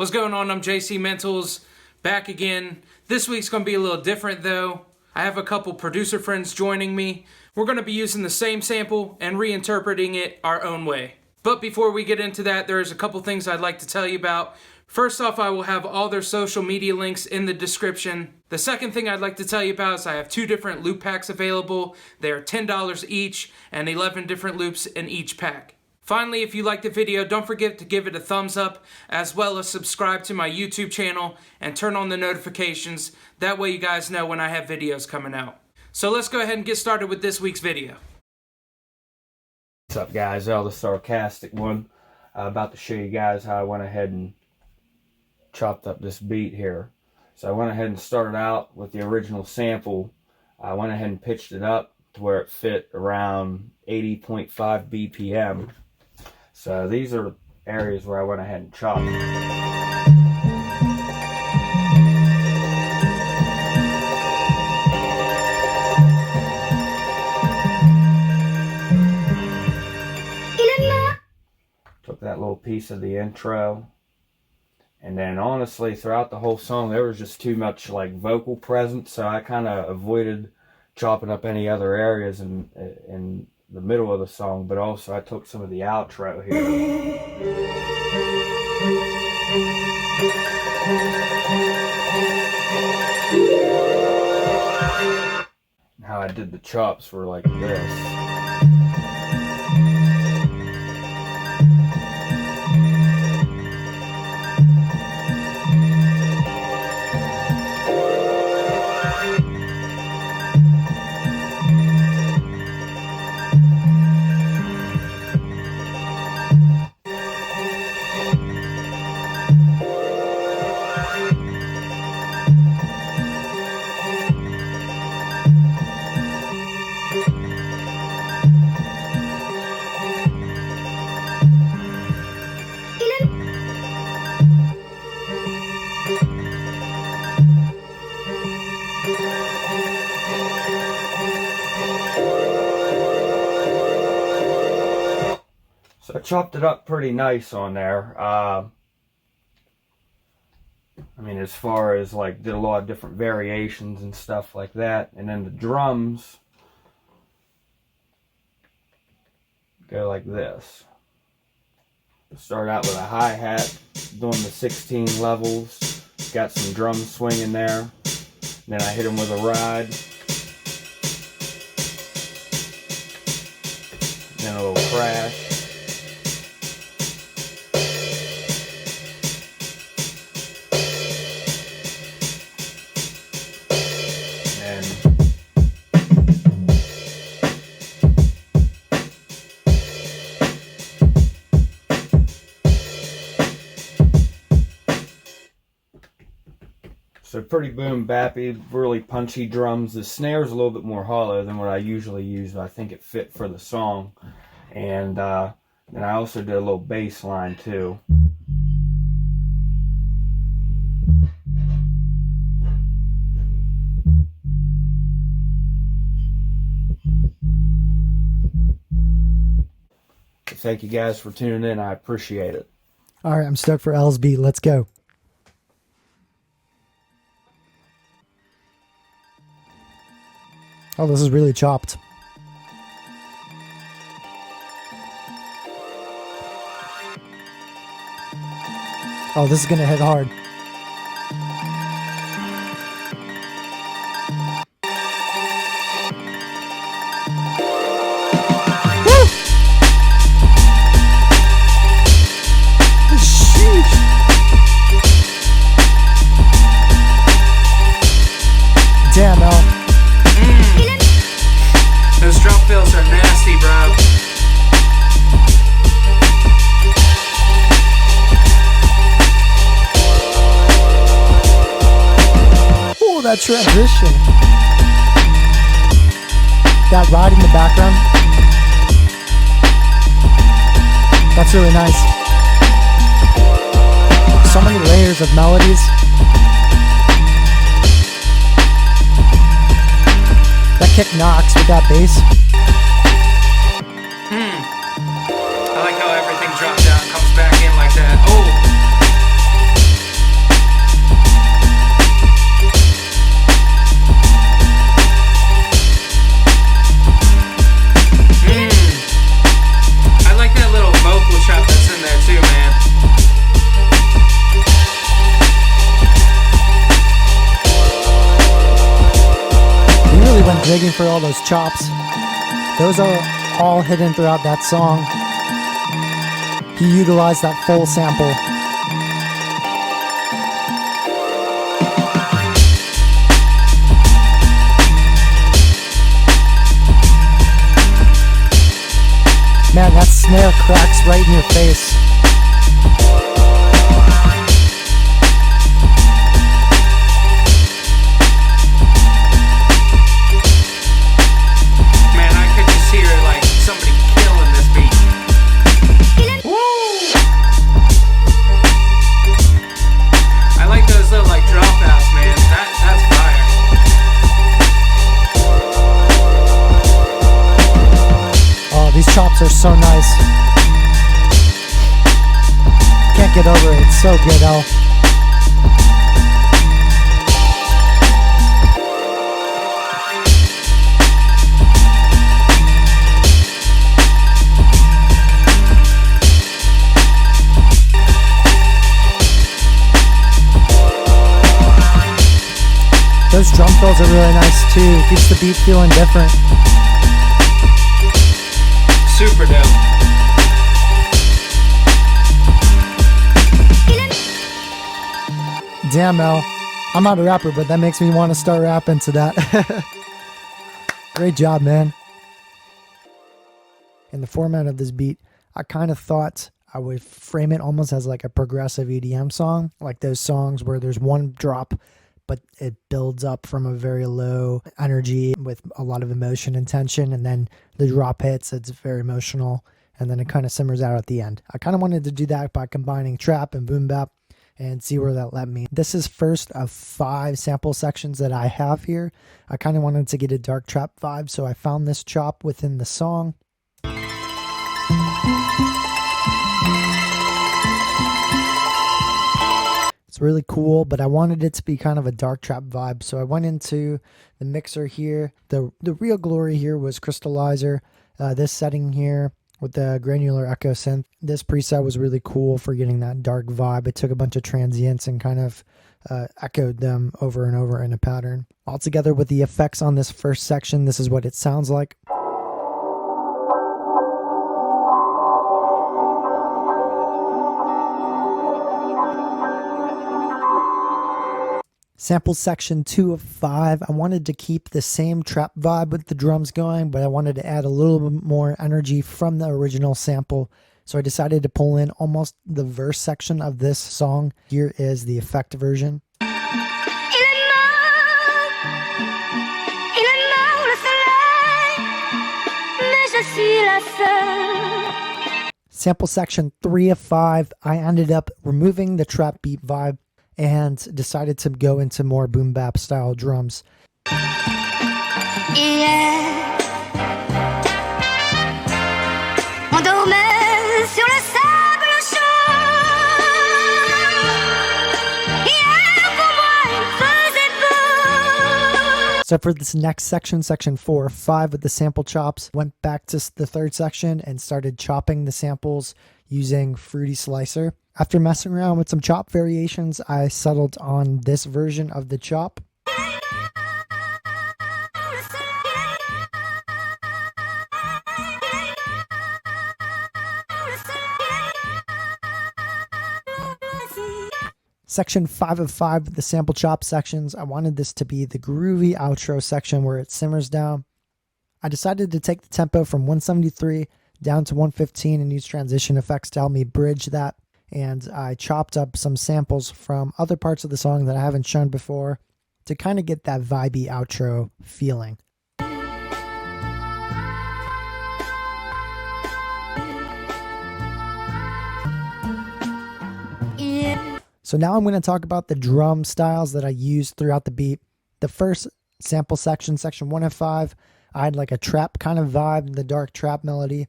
What's going on? I'm jcmentalz, back again. This week's going to be a little different though. I have a couple producer friends joining me. We're going to be using the same sample and reinterpreting it our own way. But before we get into that, there's a couple things I'd like to tell you about. First off, I will have all their social media links in the description. The second thing I'd like to tell you about is I have 2 different loop packs available. They are $10 each and 11 different loops in each pack. Finally, if you liked the video, don't forget to give it a thumbs up, as well as subscribe to my YouTube channel and turn on the notifications. That way you guys know when I have videos coming out. So let's go ahead and get started with this week's video. What's up guys, Ell the Sarkaztik1. About to show you guys how I went ahead and chopped up this beat here. So I went ahead and started out with the original sample. I went ahead and pitched it up to where it fit around 80.5 BPM. So these are areas where I went ahead and chopped. Took that little piece of the intro, and then honestly throughout the whole song there was just too much like vocal presence, so I kind of avoided chopping up any other areas in the middle of the song, but also I took some of the outro here. How I did the chops were like this. So I chopped it up pretty nice on there. I mean, as far as like, did a lot of different variations and stuff like that. And then the drums go like this. Start out with a hi-hat, doing the 16 levels. Got some drums swinging there. Then I hit them with a ride. Then a little crash. So pretty boom bappy, really punchy drums. The snare's a little bit more hollow than what I usually use, but I think it fit for the song. And then I also did a little bass line too. So thank you guys for tuning in. I appreciate it. All right, I'm stoked for Ell's beat. Let's go. Oh, this is really chopped. Oh, this is gonna hit hard. Woo! Sheesh. Damn, Ell. Those drum fills are nasty, bro. Oh, that transition. That ride in the background. That's really nice. So many layers of melodies. That kick knocks with that bass. I like how everything drops down, comes back in like that. Oh! digging for all those chops. Those are all hidden throughout that song. He utilized that full sample. Man, that snare cracks right in your face. Man, I could just hear like somebody killing this beat. Woo! I like those little like dropouts, man. That's fire. Oh, these chops are so nice. Can't get over it. It's so good, Ell. Those drum fills are really nice too. Keeps the beat feeling different. Super dope. Damn, Ell. I'm not a rapper, but that makes me want to start rapping to that. Great job, man. In the format of this beat, I kind of thought I would frame it almost as like a progressive EDM song, like those songs where there's one drop, but it builds up from a very low energy with a lot of emotion and tension, and then the drop hits, it's very emotional, and then it kind of simmers out at the end. I kind of wanted to do that by combining trap and boom bap and see where that led me. This is first of 5 sample sections that I have here. I kind of wanted to get a dark trap vibe, so I found this chop within the song. It's really cool, but I wanted it to be kind of a dark trap vibe, so I went into the mixer here. The real glory here was Crystallizer. This setting here with the granular echo synth. This preset was really cool for getting that dark vibe. It took a bunch of transients and kind of echoed them over and over in a pattern. Altogether with the effects on this first section, this is what it sounds like. Sample section 2 of 5. I wanted to keep the same trap vibe with the drums going, but I wanted to add a little bit more energy from the original sample. So I decided to pull in almost the verse section of this song. Here is the effect version. Sample section 3 of 5. I ended up removing the trap beat vibe and decided to go into more boom bap style drums. So for this next section, section 4 of 5 with the sample chops, went back to the third section and started chopping the samples using Fruity Slicer. After messing around with some chop variations, I settled on this version of the chop. Section 5 of 5 with the sample chop sections, I wanted this to be the groovy outro section where it simmers down. I decided to take the tempo from 173 down to 115 and use transition effects to help me bridge that. And I chopped up some samples from other parts of the song that I haven't shown before to kind of get that vibey outro feeling. So now I'm going to talk about the drum styles that I used throughout the beat. The first sample section, section 1 of 5, I had like a trap kind of vibe, the dark trap melody.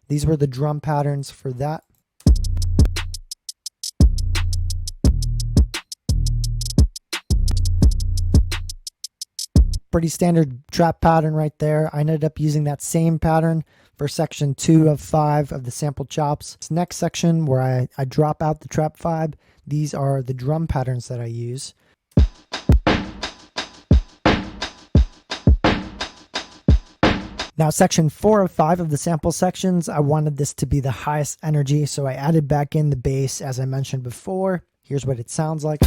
These were the drum patterns for that. Pretty standard trap pattern right there. I ended up using that same pattern for section 2 of 5 of the sample chops. This next section where I drop out the trap vibe, these are the drum patterns that I use. Now, section 4 of 5 of the sample sections, I wanted this to be the highest energy, so I added back in the bass as I mentioned before. Here's what it sounds like.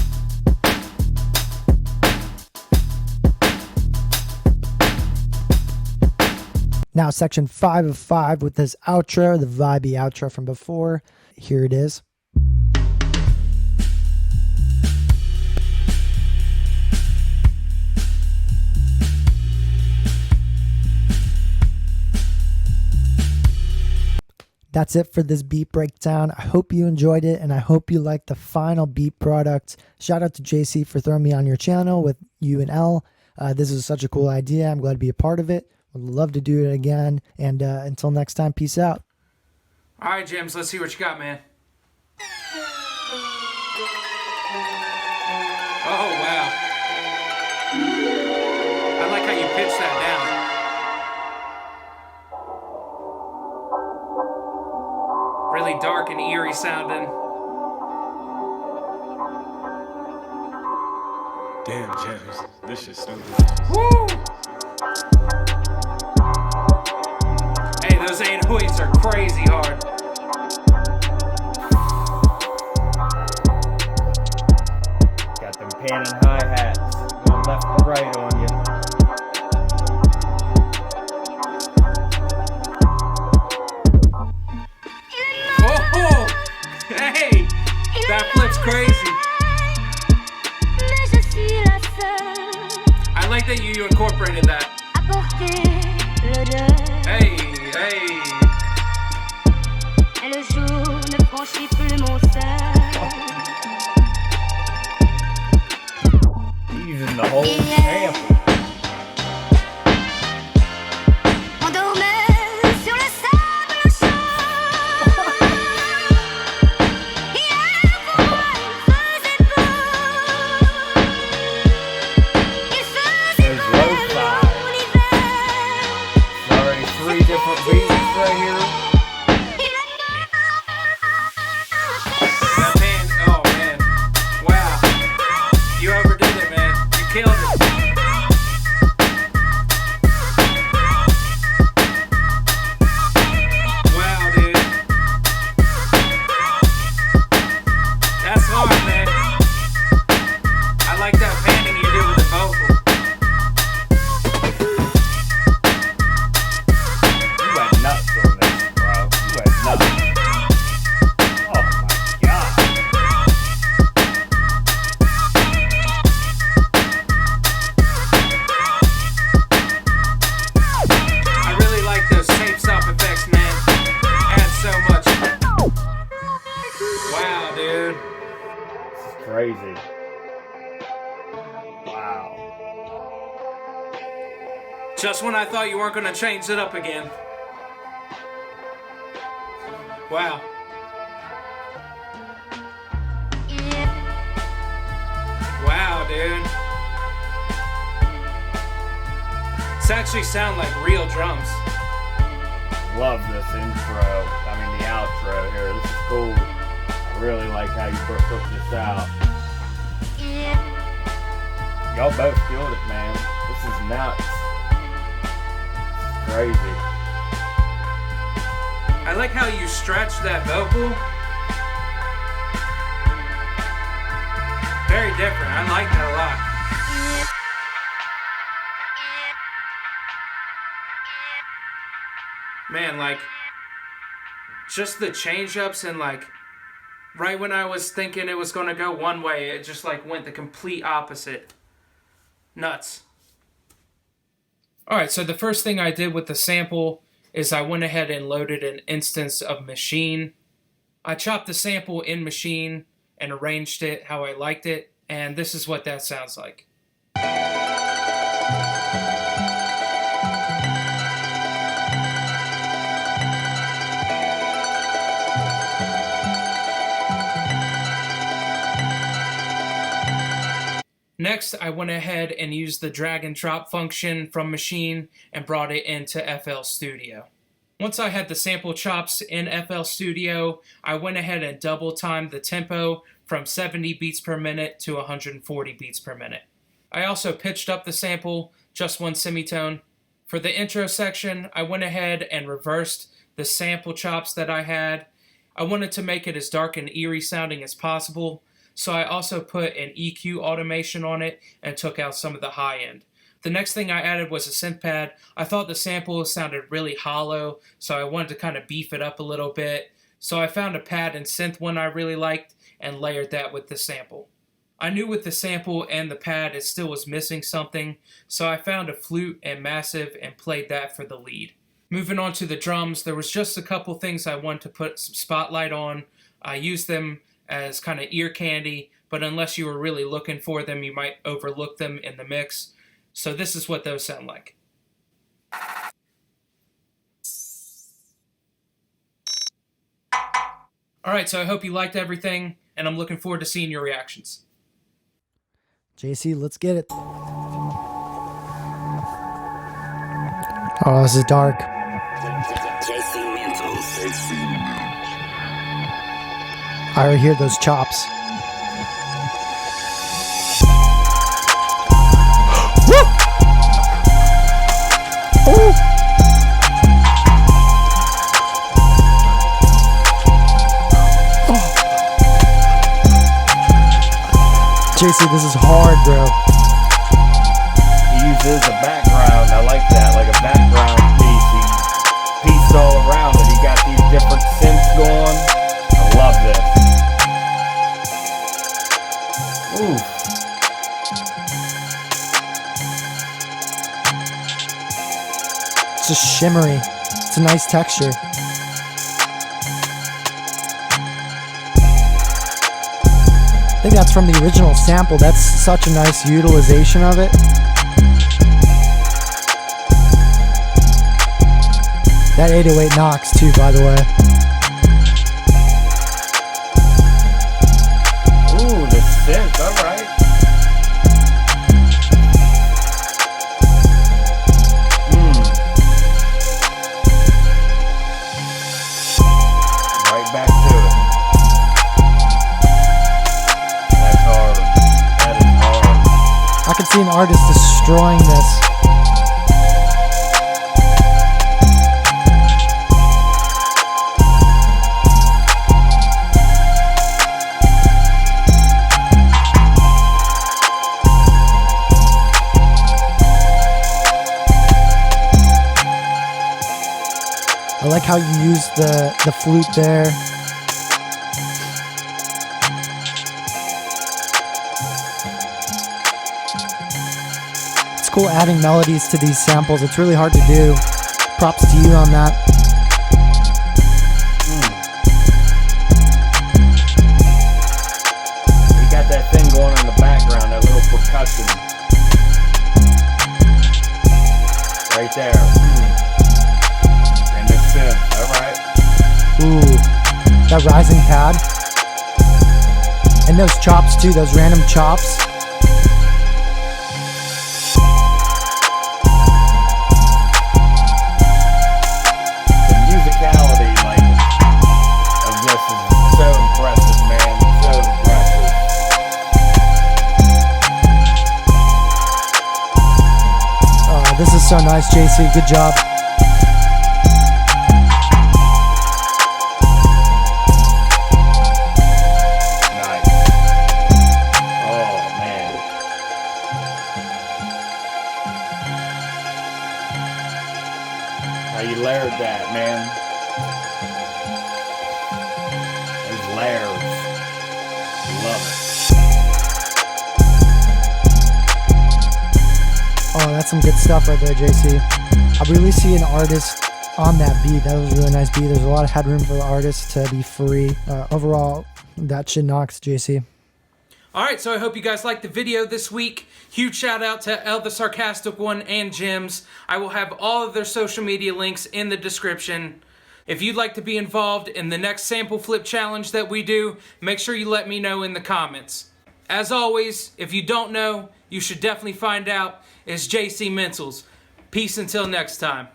Now, section 5 of 5 with this outro, the vibey outro from before. Here it is. That's it for this beat breakdown. I hope you enjoyed it, and I hope you liked the final beat product. Shout out to JC for throwing me on your channel with you and Ell. This is such a cool idea. I'm glad to be a part of it. Would love to do it again. And until next time, peace out. All right, Jemz, let's see what you got, man. Oh, wow. I like how you pitched that down. Really dark and eerie sounding. Damn, Jemz, this shit's stupid. Woo! Hey, those 808s are crazy hard. Got them panning hi-hats going left and right on you. Oh! Hey! That flip's crazy. I like that you incorporated that. Hey, hey. Using the whole sample. That pan, oh man. Wow. You overdid it, man. You killed it. Wow, dude. That's hard, man. I like that panning you did with the vocal. You went nuts on this, bro. You went nuts. Oh my god. I really like those tape stop effects, man. Add so much. Wow, dude. This is crazy. Wow. Just when I thought you weren't going to change it up again. Wow. Wow, dude. This actually sound like real drums. Love this intro. I mean the outro here. This is cool. I really like how you took this out. Y'all both killed it, man. This is nuts. This is crazy. I like how you stretch that vocal. Very different. I like that a lot. Man, like, just the change-ups and like, right when I was thinking it was going to go one way, it just like went the complete opposite. Nuts. Alright, so the first thing I did with the sample is I went ahead and loaded an instance of Machine. I chopped the sample in Machine and arranged it how I liked it, and this is what that sounds like. Next, I went ahead and used the drag and drop function from Machine and brought it into FL Studio. Once I had the sample chops in FL Studio, I went ahead and double timed the tempo from 70 beats per minute to 140 beats per minute. I also pitched up the sample just one semitone, For the intro section, I went ahead and reversed the sample chops that I had. I wanted to make it as dark and eerie sounding as possible, so I also put an EQ automation on it and took out some of the high end. The next thing I added was a synth pad. I thought the sample sounded really hollow, so I wanted to kind of beef it up a little bit. So I found a pad and synth one I really liked and layered that with the sample. I knew with the sample and the pad it still was missing something, so I found a flute and massive and played that for the lead. Moving on to the drums, there was just a couple things I wanted to put some spotlight on. I used them as kind of ear candy, but unless you were really looking for them, you might overlook them in the mix. So this is what those sound like. Alright, so I hope you liked everything, and I'm looking forward to seeing your reactions. JC, let's get it. Oh, this is dark. I already hear those chops. Oh! JC, this is hard, bro. He uses a background. I like that, like a background piece. He pieced all around it. He got these different synths going. I love this. Ooh. It's just shimmery. It's a nice texture. I think that's from the original sample. That's such a nice utilization of it. That 808 knocks too, by the way. Ooh, the synth, alright. Right back to it. That's hard. That is hard. I could see an artist destroying this. I like how you use the flute there. It's cool adding melodies to these samples. It's really hard to do. Props to you on that. You got that thing going in the background, that little percussion. Right there. And the synth, alright. Ooh, that rising pad. And those chops too, those random chops. The musicality, like, of this is so impressive, man. So impressive. Oh, this is so nice, JC. Good job. Nice. Oh, man. How you layered that, man. Those layers. Love it. Oh, that's some good stuff right there, JC. I really see an artist on that beat. That was a really nice beat. There's a lot of headroom for the artist to be free. Overall, that shit knocks, JC. Alright, so I hope you guys liked the video this week. Huge shout out to Ell the Sarkaztik1 and Jemz. I will have all of their social media links in the description. If you'd like to be involved in the next sample flip challenge that we do, make sure you let me know in the comments. As always, if you don't know, you should definitely find out. It's jcmentalz. Peace until next time.